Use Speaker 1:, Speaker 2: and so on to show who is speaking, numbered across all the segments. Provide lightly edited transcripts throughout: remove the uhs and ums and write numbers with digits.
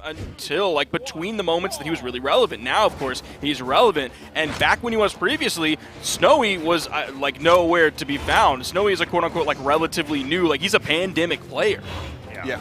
Speaker 1: until, like, between the moments that he was really relevant. Now, of course, he's relevant. And back when he was previously, Snowy was, like, nowhere to be found. Snowy is a quote-unquote, like, relatively new, like, he's a pandemic player.
Speaker 2: Yeah.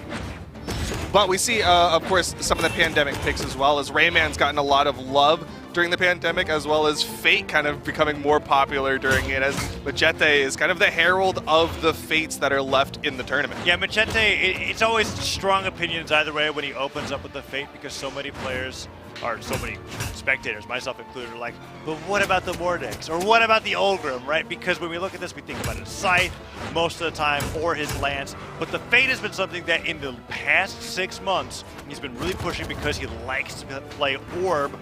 Speaker 2: But we see, of course, some of the pandemic picks as well, as Rayman's gotten a lot of love during the pandemic, as well as Fate kind of becoming more popular during it, as Machete is kind of the herald of the Fates that are left in the tournament.
Speaker 3: Yeah, Machete, it's always strong opinions either way when he opens up with the Fate, because so many players, or so many spectators, myself included, are like, but what about the Mordex? Or what about the Ulgrim, right? Because when we look at this, we think about his Scythe most of the time, or his Lance. But the Fate has been something that in the past 6 months, he's been really pushing because he likes to play Orb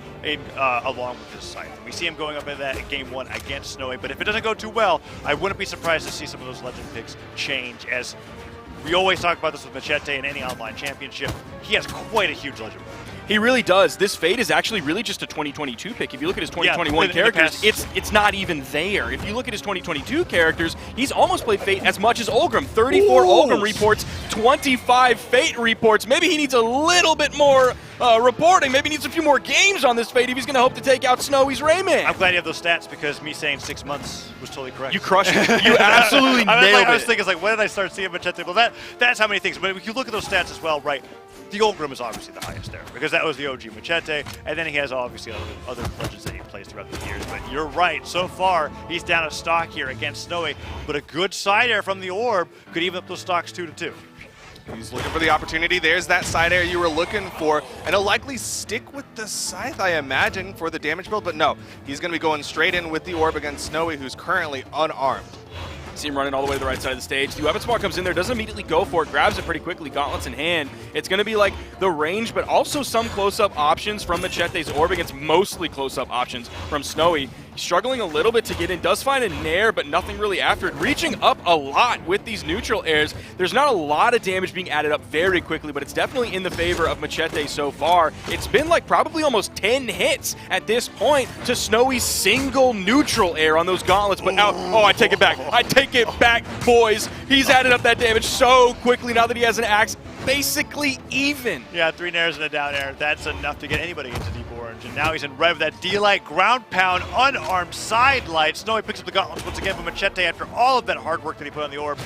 Speaker 3: along with his Scythe. We see him going up in that in Game 1 against Snowy, but if it doesn't go too well, I wouldn't be surprised to see some of those legend picks change, as we always talk about this with Machete in any online championship. He has quite a huge legend.
Speaker 1: He really does. This Fate is actually really just a 2022 pick. If you look at his 2021 characters, it's not even there. If you look at his 2022 characters, he's almost played Fate as much as Ulgrim. 34 Ulgrim reports, 25 Fate reports. Maybe he needs a little bit more reporting. Maybe he needs a few more games on this Fate if he's going to hope to take out Snowy's Rayman.
Speaker 3: I'm glad you have those stats, because me saying 6 months was totally correct.
Speaker 1: You crushed it. You absolutely nailed it.
Speaker 3: I was thinking, like, when did I start seeing Machete? Well, that's how many things. But if you look at those stats as well, right, the Ulgrim is obviously the highest there, because that was the OG Machete, and then he has obviously other legends that he plays throughout the years. But you're right, so far he's down a stock here against Snowy, but a good side air from the Orb could even up those stocks 2-2.
Speaker 2: He's looking for the opportunity. There's that side air you were looking for, and he'll likely stick with the Scythe, I imagine, for the damage build, but no, he's going to be going straight in with the Orb against Snowy, who's currently unarmed.
Speaker 1: See him running all the way to the right side of the stage. The weapon spot comes in there, doesn't immediately go for it, grabs it pretty quickly, gauntlets in hand. It's going to be like the range, but also some close-up options from Machete's Orb against mostly close-up options from Snowy. Struggling a little bit to get in, does find a nair, but nothing really after it. Reaching up a lot with these neutral airs. There's not a lot of damage being added up very quickly, but it's definitely in the favor of Machete so far. It's been like probably almost 10 hits at this point to Snowy's single neutral air on those gauntlets, but now, oh, I take it back. I take it back, boys. He's added up that damage so quickly now that he has an axe. Basically even.
Speaker 3: Yeah, 3 nairs and a down air. That's enough to get anybody into deep orange. And now he's in red with that D-Light ground pound, unarmed side light. Snowy picks up the gauntlets once again from Machete after all of that hard work that he put on the Orb.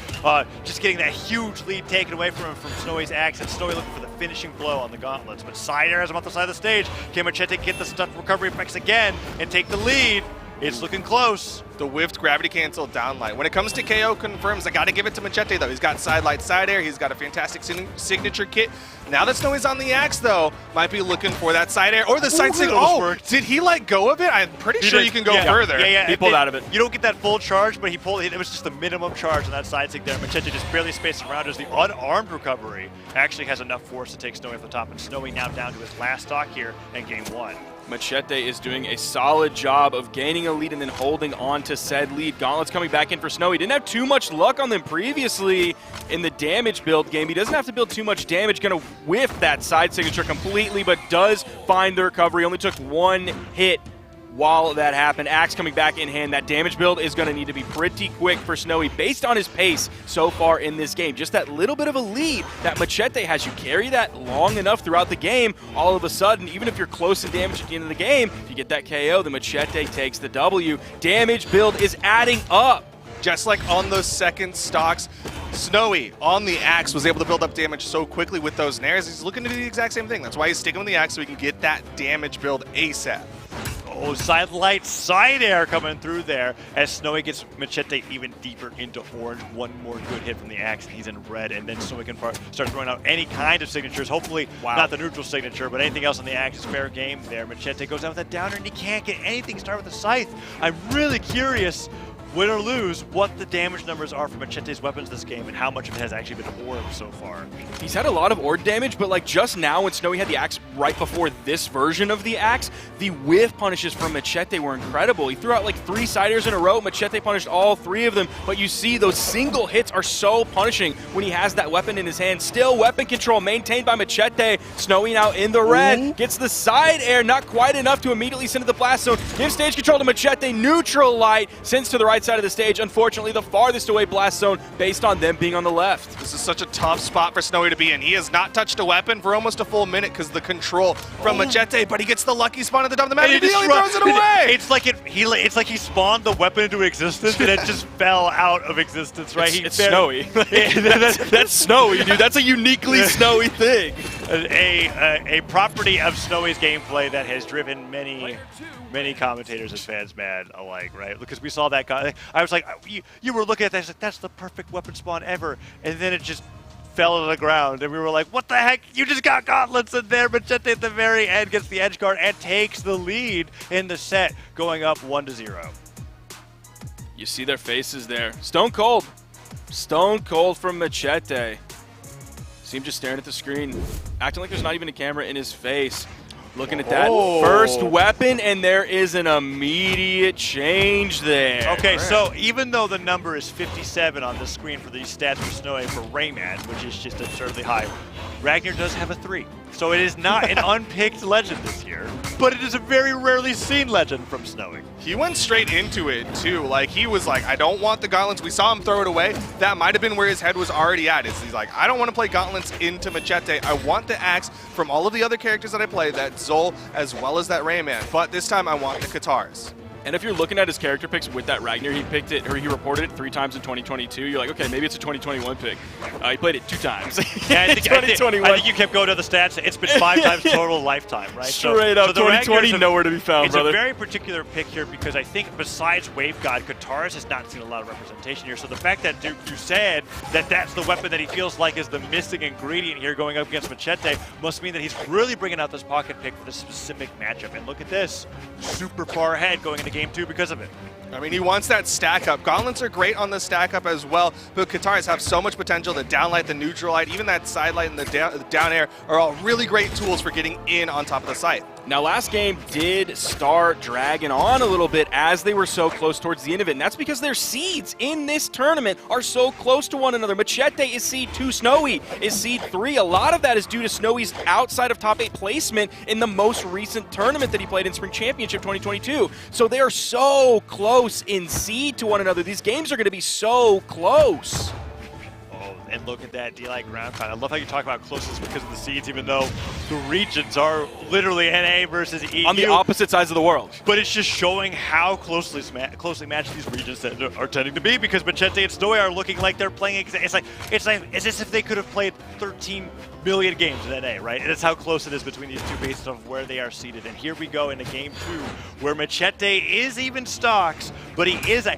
Speaker 3: Just getting that huge lead taken away from him from Snowy's axe. And Snowy looking for the finishing blow on the gauntlets. But side air has him off the side of the stage. Can Machete get the stunt recovery effects again and take the lead? It's looking close.
Speaker 2: The whiffed gravity cancel downlight. When it comes to KO confirms, I got to give it to Machete, though. He's got side light, side air. He's got a fantastic signature kit. Now that Snowy's on the axe, though, might be looking for that side air or the side signal. Oh, did he let go of it? I'm pretty sure you can go further.
Speaker 3: Yeah.
Speaker 1: He pulled out of it.
Speaker 3: You don't get that full charge, but he pulled it. It was just the minimum charge on that side sig there. Machete just barely spacing around as the unarmed recovery actually has enough force to take Snowy off the top. And Snowy now down to his last stock here in Game 1.
Speaker 1: Machete is doing a solid job of gaining a lead and then holding on to said lead. Gauntlets coming back in for Snowy. Didn't have too much luck on them previously in the damage build game. He doesn't have to build too much damage. Going to whiff that side signature completely, but does find the recovery. Only took 1 hit while that happened. Axe coming back in hand. That damage build is going to need to be pretty quick for Snowy based on his pace so far in this game. Just that little bit of a lead that Machete has. You carry that long enough throughout the game, all of a sudden, even if you're close in damage at the end of the game, if you get that KO, the Machete takes the W. Damage build is adding up.
Speaker 2: Just like on those second stocks, Snowy on the axe was able to build up damage so quickly with those nairs. He's looking to do the exact same thing. That's why he's sticking with the axe, so he can get that damage build ASAP.
Speaker 3: Oh, side light, side air coming through there as Snowy gets Machete even deeper into orange. One more good hit from the axe, and he's in red, and then Snowy can start throwing out any kind of signatures. Hopefully not the neutral signature, but anything else on the axe is fair game there. Machete goes down with that downer, and he can't get anything started with the scythe. I'm really curious, win or lose, what the damage numbers are for Machete's weapons this game and how much of it has actually been orb so far.
Speaker 1: He's had a lot of orb damage, but like just now when Snowy had the axe right before this version of the axe, the whiff punishes from Machete were incredible. He threw out like 3 side airs in a row. Machete punished all 3 of them, but you see those single hits are so punishing when he has that weapon in his hand. Still weapon control maintained by Machete. Snowy now in the red, gets the side air, not quite enough to immediately send to the blast zone. Gives stage control to Machete, neutral light, sends to the right right side of the stage. Unfortunately, the farthest away blast zone based on them being on the left.
Speaker 2: This is such a tough spot for Snowy to be in. He has not touched a weapon for almost a full minute because the control from Machete, but he gets the lucky spawn at the top of the map and he throws it away!
Speaker 3: It's like he spawned the weapon into existence and it just fell out of existence, right?
Speaker 1: It's Snowy. That's Snowy, dude. That's a uniquely Snowy thing.
Speaker 3: A property of Snowy's gameplay that has driven many commentators and fans mad alike, right? Because we saw that guy. I was like, you were looking at that, I was like, that's the perfect weapon spawn ever. And then it just fell to the ground, and we were like, what the heck? You just got gauntlets in there. Machete at the very end gets the edge guard and takes the lead in the set, going up 1-0.
Speaker 1: You see their faces there. Stone cold. Stone cold from Machete. See him just staring at the screen, acting like there's not even a camera in his face. Looking at that first weapon, and there is an immediate change there.
Speaker 3: Okay, so even though the number is 57 on the screen for these stats for Snowy for Rayman, which is just absurdly high, Ragnar does have a 3. So it is not an unpicked legend this year, but it is a very rarely seen legend from Snowy.
Speaker 2: He went straight into it, too. Like, he was like, I don't want the gauntlets. We saw him throw it away. That might have been where his head was already at. He's like, I don't want to play gauntlets into Machete. I want the axe from all of the other characters that I play, that Zol as well as that Rayman. But this time, I want the Katars.
Speaker 1: And if you're looking at his character picks with that Ragnar, he picked it, or he reported it 3 times in 2022. You're like, okay, maybe it's a 2021 pick. He played it 2 times.
Speaker 3: Yeah, I think you kept going to the stats. It's been 5 times total lifetime, right?
Speaker 1: Straight up, 2020, nowhere to be found,
Speaker 3: it's
Speaker 1: brother.
Speaker 3: It's a very particular pick here because I think besides Wave God, Katars has not seen a lot of representation here. So the fact that Duke said that that's the weapon that he feels like is the missing ingredient here going up against Machete must mean that he's really bringing out this pocket pick for this specific matchup. And look at this, super far ahead going into Game 2 because of it.
Speaker 2: I mean, he wants that stack up. Gauntlets are great on the stack up as well, but Katars have so much potential. The downlight, the neutral light, even that side light and the down air are all really great tools for getting in on top of the site.
Speaker 1: Now, last game did start dragging on a little bit as they were so close towards the end of it, and that's because their seeds in this tournament are so close to one another. Machete is seed 2, Snowy is seed 3. A lot of that is due to Snowy's outside of top 8 placement in the most recent tournament that he played in Spring Championship 2022. So they are so close in seed to one another. These games are going to be so close.
Speaker 3: And look at that DLI ground pound. I love how you talk about closeness because of the seeds, even though the regions are literally NA versus EU.
Speaker 1: On the opposite sides of the world.
Speaker 3: But it's just showing how closely matched these regions are tending to be because Machete and Snowy are looking like they're playing. It's as if they could have played 13 million games in NA, right? And that's how close it is between these two based on where they are seated. And here we go into Game 2, where Machete is even stocks, but he is I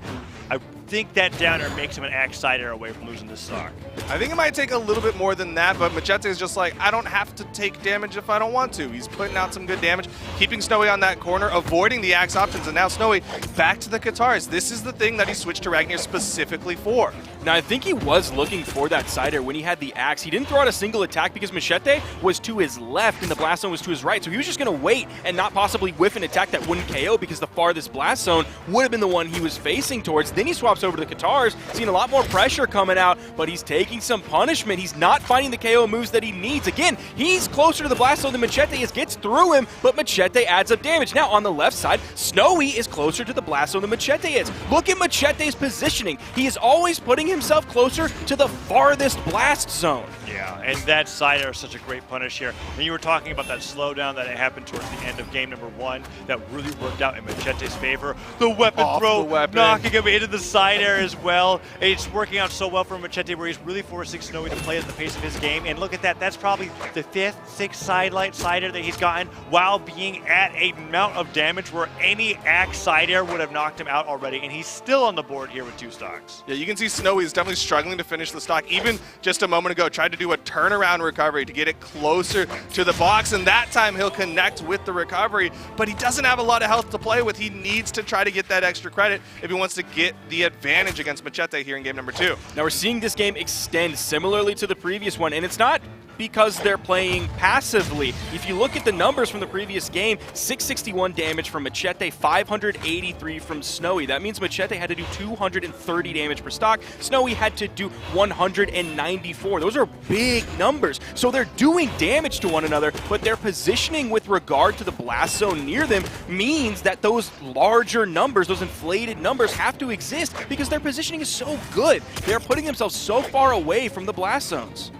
Speaker 3: think that downer makes him an axe side air away from losing this stock.
Speaker 2: I think it might take a little bit more than that, but Machete is just like, I don't have to take damage if I don't want to. He's putting out some good damage, keeping Snowy on that corner, avoiding the axe options, and now Snowy back to the Katars. This is the thing that he switched to Ragnar specifically for.
Speaker 1: Now, I think he was looking for that side air when he had the axe. He didn't throw out a single attack because Machete was to his left and the blast zone was to his right. So he was just going to wait and not possibly whiff an attack that wouldn't KO because the farthest blast zone would have been the one he was facing towards. Then he swaps over to the Katars, seeing a lot more pressure coming out, but he's taking some punishment. He's not finding the KO moves that he needs. Again, he's closer to the blast zone than Machete is, gets through him, but Machete adds up damage. Now, on the left side, Snowy is closer to the blast zone than Machete is. Look at Machete's positioning. He is always putting himself closer to the farthest blast zone.
Speaker 3: Yeah, and that side air is such a great punish here. And you were talking about that slowdown that happened towards the end of game number 1 that really worked out in Machete's favor. The weapon throw, knocking him into the side air as well. It's working out so well for Machete where he's really forcing Snowy to play at the pace of his game. And look at that, that's probably the 5th, 6th side air that he's gotten while being at a amount of damage where any axe side air would have knocked him out already. And he's still on the board here with 2 stocks.
Speaker 2: Yeah, you can see Snowy is definitely struggling to finish the stock. Even just a moment ago, tried to do a turnaround recovery to get it closer to the box, and that time he'll connect with the recovery, but he doesn't have a lot of health to play with. He needs to try to get that extra credit if he wants to get the advantage against Machete here in game number 2.
Speaker 1: Now we're seeing this game extend similarly to the previous one, and it's not because they're playing passively. If you look at the numbers from the previous game, 661 damage from Machete, 583 from Snowy. That means Machete had to do 230 damage per stock. Snowy had to do 194. Those are big numbers. So they're doing damage to one another, but their positioning with regard to the blast zone near them means that those larger numbers, those inflated numbers, have to exist because their positioning is so good. They're putting themselves so far away from the blast zones.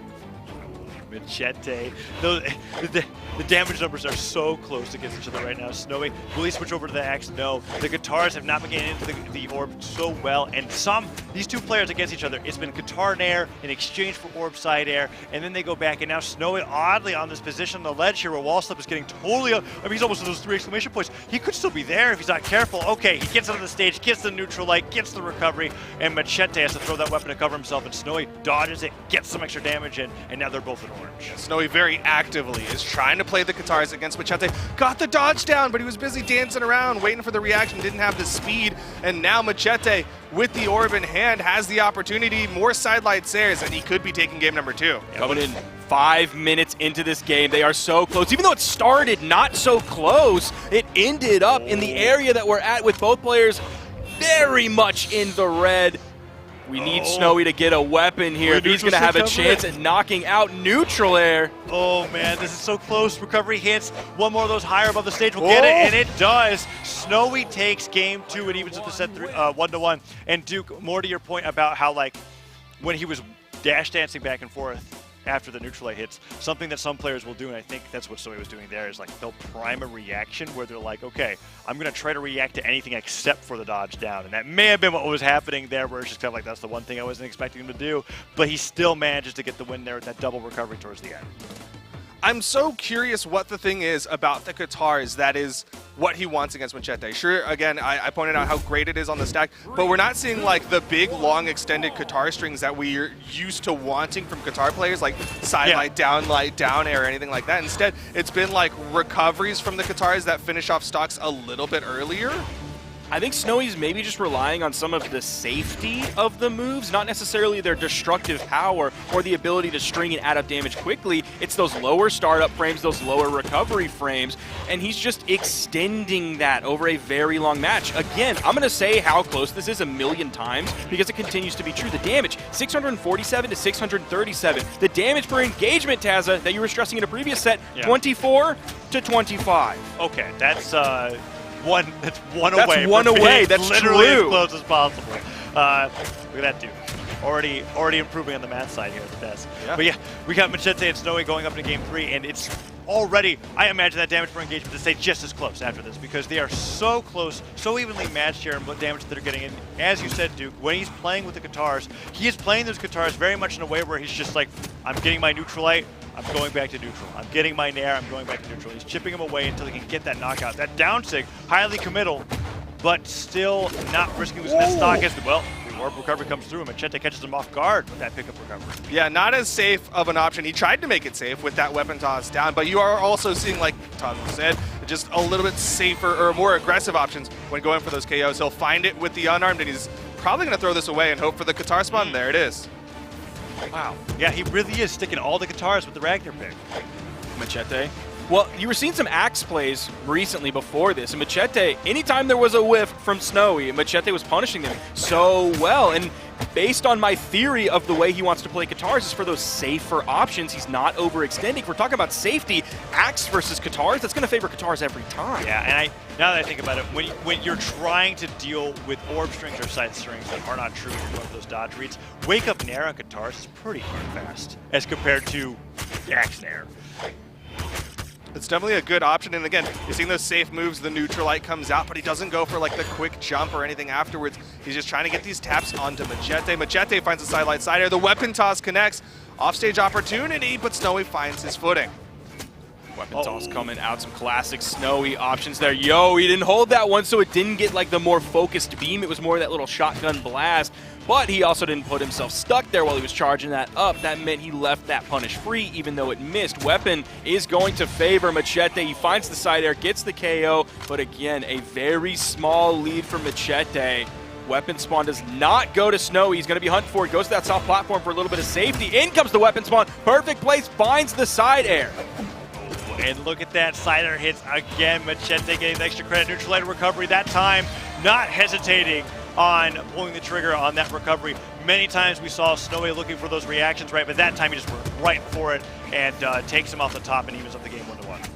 Speaker 3: Machete. The damage numbers are so close against each other right now. Snowy, will he switch over to the axe? No. The guitars have not been getting into the orb so well, and these two players against each other, it's been guitar nair in exchange for orb side air, and then they go back, and now Snowy oddly on this position on the ledge here where wall slip is getting totally up. I mean, he's almost to those 3 exclamation points. He could still be there if he's not careful. Okay, he gets onto the stage, gets the neutral light, gets the recovery, and Machete has to throw that weapon to cover himself, and Snowy dodges it, gets some extra damage in, and now they're both in orange.
Speaker 2: Snowy very actively is trying to play the guitars against Machete. Got the dodge down, but he was busy dancing around, waiting for the reaction, didn't have the speed. And now Machete, with the orb in hand, has the opportunity. More sidelight Sayers, and he could be taking game number 2.
Speaker 1: Coming in 5 minutes into this game, they are so close. Even though it started not so close, it ended up in the area that we're at with both players very much in the red. We need Snowy to get a weapon here if he's going to have a chance at knocking out neutral air.
Speaker 3: Oh man, this is so close. Recovery hits. One more of those higher above the stage will get it, and it does. Snowy takes game 2 and evens up the set 1-1. And Duke, more to your point about how like when he was dash dancing back and forth after the neutral light hits, something that some players will do, and I think that's what Snowy was doing there, is like they'll prime a reaction where they're like, okay, I'm going to try to react to anything except for the dodge down. And that may have been what was happening there, where it's just kind of like, that's the one thing I wasn't expecting him to do. But he still manages to get the win there with that double recovery towards the end.
Speaker 2: I'm so curious what the thing is about the guitars that is what he wants against Machete. Sure, again, I pointed out how great it is on the stack, but we're not seeing like the big, long, extended guitar strings that we're used to wanting from guitar players, like side light, down air, or anything like that. Instead, it's been like recoveries from the guitars that finish off stocks a little bit earlier.
Speaker 1: I think Snowy's maybe just relying on some of the safety of the moves, not necessarily their destructive power or the ability to string and add up damage quickly. It's those lower startup frames, those lower recovery frames, and he's just extending that over a very long match. Again, I'm going to say how close this is 1,000,000 times because it continues to be true. The damage, 647 to 637. The damage per engagement, Tazza, that you were stressing in a previous set, 24 to 25.
Speaker 3: Okay, that's one away.
Speaker 1: That's one away. That's
Speaker 3: literally
Speaker 1: true.
Speaker 3: as close as possible. Look at that dude. Already improving on the math side here at the desk. Yeah. But yeah, we got Machete and Snowy going up into game 3, and it's already, I imagine that damage per engagement to stay just as close after this because they are so close, so evenly matched here in what damage that they're getting in. As you said, Duke, when he's playing with the guitars, he is playing those guitars very much in a way where he's just like, I'm getting my neutral light, I'm going back to neutral. I'm getting my nair, I'm going back to neutral. He's chipping him away until he can get that knockout. That down sig, highly committal, but still not risking losing that stock as well. The orb recovery comes through and Machete catches him off guard with that pickup recovery.
Speaker 2: Yeah, not as safe of an option. He tried to make it safe with that weapon toss down, but you are also seeing, like Tom said, just a little bit safer or more aggressive options when going for those KOs. He'll find it with the unarmed, and he's probably going to throw this away and hope for the guitar spawn. There it is.
Speaker 3: Wow. Yeah, he really is sticking all the guitars with the Ragnar pick.
Speaker 1: Machete. Well, you were seeing some axe plays recently before this, and Machete, anytime there was a whiff from Snowy, Machete was punishing them so well. And based on my theory of the way he wants to play guitars is for those safer options. He's not overextending. If we're talking about safety, axe versus guitars, that's going to favor guitars every time.
Speaker 3: Yeah, and now that I think about it, when you're trying to deal with orb strings or side strings that are not true when you're going for those dodge reads, wake up nair on guitars is pretty hard fast as compared to axe nair.
Speaker 2: It's definitely a good option, and again, you're seeing those safe moves, the neutral light comes out, but he doesn't go for like the quick jump or anything afterwards. He's just trying to get these taps onto Machete. Machete finds the sidelight side air, the weapon toss connects, offstage opportunity, but Snowy finds his footing.
Speaker 1: Weapon toss coming out, some classic Snowy options there. Yo, he didn't hold that one, so it didn't get like the more focused beam. It was more that little shotgun blast. But he also didn't put himself stuck there while he was charging that up. That meant he left that punish free, even though it missed. Weapon is going to favor Machete. He finds the side air, gets the KO, but again, a very small lead for Machete. Weapon spawn does not go to Snowy. He's going to be hunting for it. Goes to that soft platform for a little bit of safety. In comes the weapon spawn. Perfect place. Finds the side air.
Speaker 3: And look at that, side air hits again. Machete getting the extra credit. Neutral light recovery that time, not hesitating on pulling the trigger on that recovery. Many times we saw Snowy looking for those reactions, right? But that time he just went right for it and takes him off the top and evens up the game 1-1.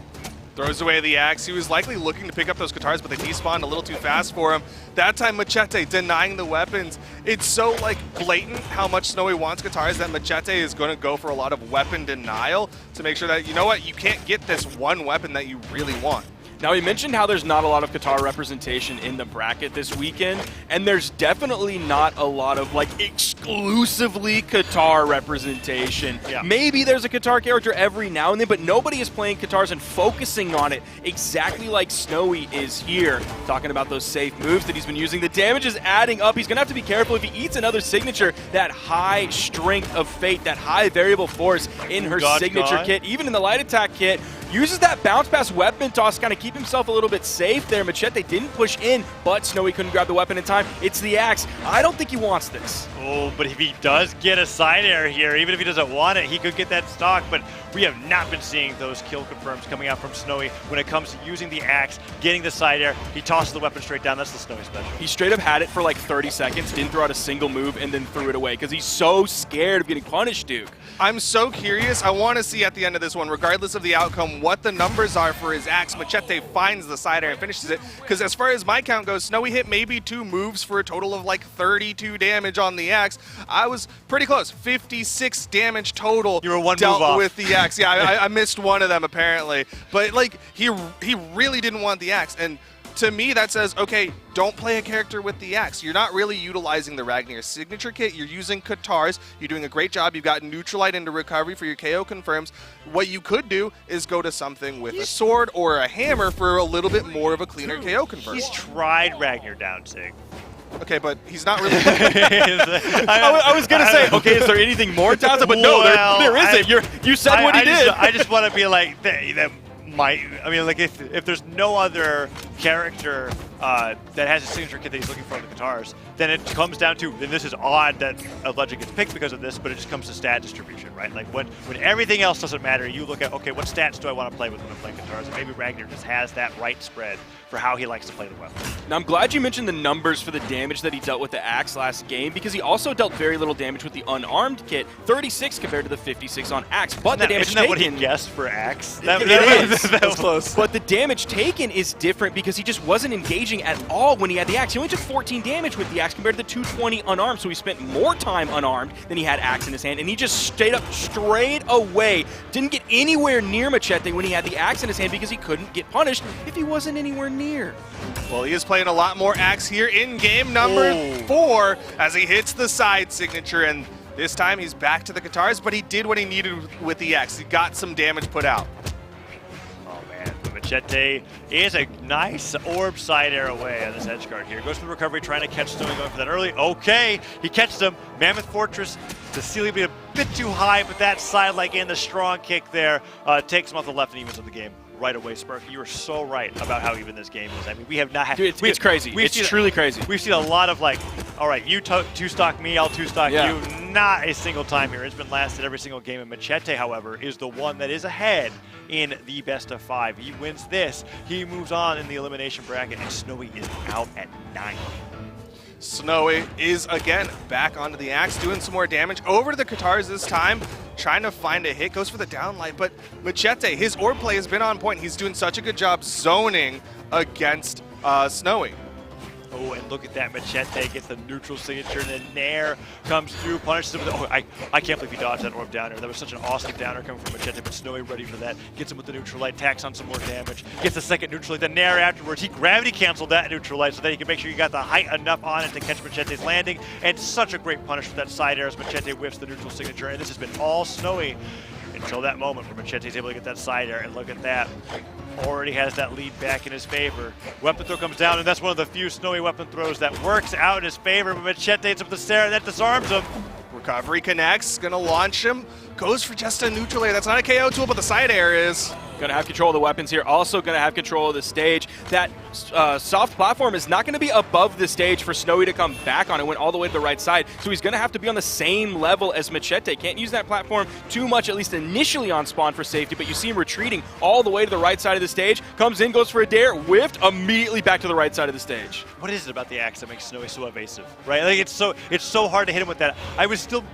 Speaker 2: Throws away the axe. He was likely looking to pick up those guitars, but they despawned a little too fast for him. That time, Machete denying the weapons. It's so like blatant how much Snowy wants guitars that Machete is going to go for a lot of weapon denial to make sure that, you know what, you can't get this one weapon that you really want.
Speaker 1: Now, we mentioned how there's not a lot of Qatar representation in the bracket this weekend, and there's definitely not a lot of, like, exclusively Qatar representation.
Speaker 3: Yeah.
Speaker 1: Maybe there's a Qatar character every now and then, but nobody is playing Qatars and focusing on it exactly like Snowy is here. Talking about those safe moves that he's been using. The damage is adding up. He's going to have to be careful if he eats another signature. That high strength of Fate, that high variable force in her signature kit, even in the light attack kit, uses that bounce pass weapon toss to kind of keep himself a little bit safe there. Machete didn't push in, but Snowy couldn't grab the weapon in time. It's the axe. I don't think he wants this.
Speaker 3: Oh, but if he does get a side air here, even if he doesn't want it, he could get that stock. But we have not been seeing those kill confirms coming out from Snowy when it comes to using the axe, getting the side air. He tosses the weapon straight down. That's the Snowy special.
Speaker 1: He straight up had it for like 30 seconds, didn't throw out a single move, and then threw it away because he's so scared of getting punished, Duke.
Speaker 2: I'm so curious. I want to see at the end of this one, regardless of the outcome, what the numbers are for his axe. Machete finds the side air and finishes it. Because as far as my count goes, Snowy hit maybe 2 moves for a total of like 32 damage on the axe. I was pretty close. 56 damage total.
Speaker 3: You were one
Speaker 2: dealt
Speaker 3: move off
Speaker 2: with the axe. Yeah, I missed one of them apparently. But like he really didn't want the axe. And to me, that says, okay, don't play a character with the axe. You're not really utilizing the Ragnar's signature kit. You're using Qatars. You're doing a great job. You've got Neutralite into recovery for your KO confirms. What you could do is go to something with a sword or a hammer for a little bit more of a cleaner KO confirm.
Speaker 3: He's tried Ragnar down, Sig.
Speaker 2: Okay, but he's not really...
Speaker 1: I was going to say, okay, is there anything more talented? But no, there isn't. You said what he did.
Speaker 3: I just want to be like, that might, I mean, like if there's no other character that has a signature kit that he's looking for in the guitars, then it comes down to, then this is odd that a legend gets picked because of this, but it just comes to stat distribution, right? Like when everything else doesn't matter, you look at, okay, what stats do I want to play with when I'm playing guitars? And maybe Ragnar just has that right spread for how he likes to play the weapon.
Speaker 1: Now, I'm glad you mentioned the numbers for the damage that he dealt with the axe last game, because he also dealt very little damage with the unarmed kit, 36 compared to the 56 on axe. But the damage
Speaker 3: isn't that
Speaker 1: taken,
Speaker 3: what he guessed for axe?
Speaker 1: That was close. But the damage taken is different because he just wasn't engaging at all when he had the axe. He only took 14 damage with the axe compared to the 220 unarmed, so he spent more time unarmed than he had axe in his hand, and he just straight away didn't get anywhere near Machete when he had the axe in his hand because he couldn't get punished if he wasn't anywhere near.
Speaker 2: Well, he is playing a lot more axe here in game number 4 as he hits the side signature, and this time he's back to the guitars, but he did what he needed with the axe. He got some damage put out.
Speaker 3: Oh man, the Machete is a nice orb side air away on this edge guard here. Goes for the recovery, trying to catch Snowy, going for that early. Okay, he catches him. Mammoth Fortress, the ceiling being a bit too high, but that side leg in, the strong kick there, takes him off the left and evens of the game right away. Sparky, you are so right about how even this game is. I mean, we have not had...
Speaker 1: Dude, it's crazy. It's truly crazy.
Speaker 3: We've seen a lot of like, all right, you two-stock me, I'll two-stock you. Not a single time here. It's been lasted every single game. And Machete, however, is the one that is ahead in the best of 5. He wins this. He moves on in the elimination bracket, and Snowy is out at 9.
Speaker 2: Snowy is again back onto the axe, doing some more damage. Over to the guitars this time, trying to find a hit, goes for the downlight, but Machete, his orb play has been on point. He's doing such a good job zoning against Snowy.
Speaker 3: Oh, and look at that. Machete gets the neutral signature, and then Nair comes through, punishes him with the, I can't believe he dodged that orb downer. That was such an awesome downer coming from Machete, but Snowy ready for that. Gets him with the neutral light, tacks on some more damage. Gets the second neutral light. Then Nair afterwards, he gravity canceled that neutral light so that he can make sure you got the height enough on it to catch Machete's landing. And such a great punish with that side air as Machete whiffs the neutral signature. And this has been all Snowy until that moment where Machete's able to get that side air. And look at that. Already has that lead back in his favor. Weapon throw comes down, and that's one of the few Snowy weapon throws that works out in his favor, but Machete hits him with the stare, and that disarms him.
Speaker 2: Recovery connects, gonna launch him. Goes for just a neutral air. That's not a KO tool, but the side air is.
Speaker 1: Gonna have control of the weapons here. Also gonna have control of the stage. That soft platform is not gonna be above the stage for Snowy to come back on. It went all the way to the right side. So he's gonna have to be on the same level as Machete. Can't use that platform too much, at least initially on spawn for safety, but you see him retreating all the way to the right side of the stage. Comes in, goes for a dare, whiffed, immediately back to the right side of the stage.
Speaker 3: What is it about the axe that makes Snowy so evasive, right? Like it's so hard to hit him with that. I'm still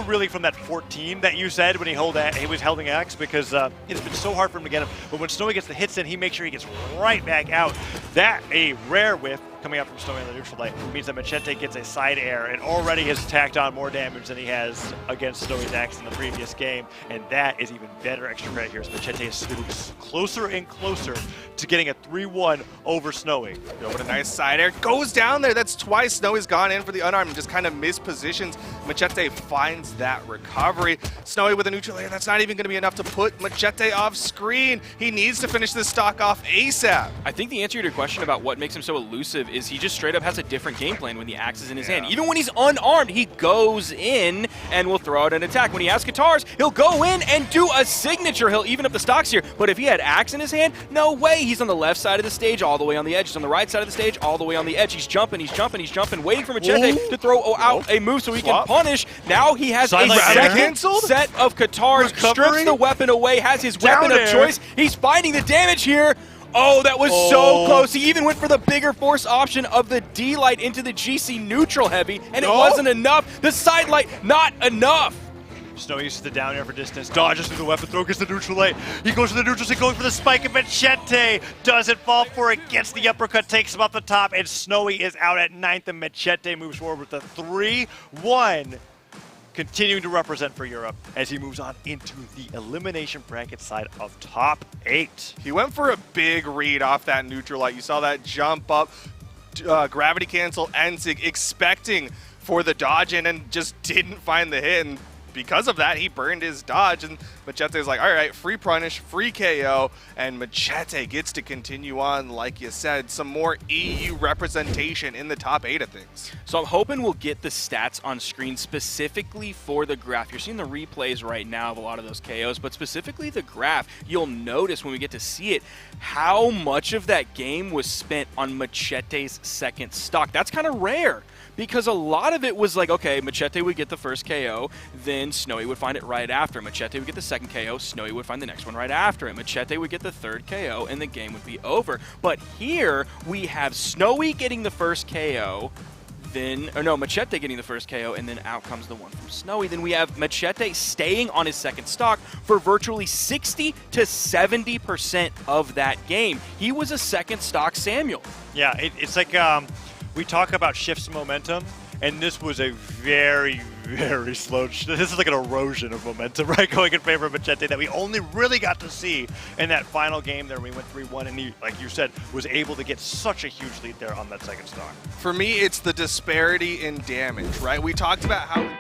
Speaker 3: reeling from that 14 that you said when he was holding X, because it's been so hard for him to get him. But when Snowy gets the hits in, he makes sure he gets right back out. That, a rare whiff coming out from Snowy on the neutral light, means that Machete gets a side air and already has tacked on more damage than he has against Snowy's axe in the previous game. And that is even better extra credit here, as Machete is moving closer and closer to getting a 3-1 over Snowy.
Speaker 2: Go with a nice side air. Goes down there. That's twice Snowy's gone in for the unarmed and just kind of mispositions. Machete finds that recovery. Snowy with a neutral air. That's not even going to be enough to put Machete off screen. He needs to finish this stock off ASAP.
Speaker 1: I think the answer to your question about what makes him so elusive is he just straight up has a different game plan when the axe is in his hand. Even when he's unarmed, he goes in and will throw out an attack. When he has guitars, he'll go in and do a signature. He'll even up the stocks here. But if he had axe in his hand, no way. He's on the left side of the stage, all the way on the edge. He's on the right side of the stage, all the way on the edge. He's jumping, he's jumping, he's jumping, waiting for Machete to throw out a move so he can punish. Now he has a second set of guitars, strips the weapon away, has his weapon of choice. He's finding the damage here. Oh, that was so close. He even went for the bigger force option of the D-Light into the GC neutral heavy, and it wasn't enough. The side light, not enough.
Speaker 3: Snowy uses the down air for distance, dodges through the weapon throw, gets the neutral light. He goes for the neutral, he's going for the spike, and Machete doesn't fall for it, gets the uppercut, takes him off the top, and Snowy is out at 9th, and Machete moves forward with the 3-1. Continuing to represent for Europe as he moves on into the elimination bracket side of top 8.
Speaker 2: He went for a big read off that neutral light. You saw that jump up, gravity cancel, Enzig expecting for the dodge in and just didn't find the hit. And because of that, he burned his dodge, and Machete's like, all right, free punish, free KO, and Machete gets to continue on, like you said, some more EU representation in the top 8 of things.
Speaker 1: So I'm hoping we'll get the stats on screen specifically for the graph. You're seeing the replays right now of a lot of those KOs, but specifically the graph, you'll notice when we get to see it, how much of that game was spent on Machete's second stock. That's kind of rare, because a lot of it was like, okay, Machete would get the first KO, then Snowy would find it right after. Machete would get the second KO, Snowy would find the next one right after it. Machete would get the third KO, and the game would be over. But here, we have Snowy getting the first KO, Machete getting the first KO, and then out comes the one from Snowy. Then we have Machete staying on his second stock for virtually 60 to 70% of that game. He was a second stock Samuel.
Speaker 3: Yeah, it's like we talk about shifts of momentum, and this was a very, very slow. This is like an erosion of momentum, right, going in favor of Machete that we only really got to see in that final game there. We went 3-1, and he, like you said, was able to get such a huge lead there on that second stock.
Speaker 2: For me, it's the disparity in damage, right? We talked about how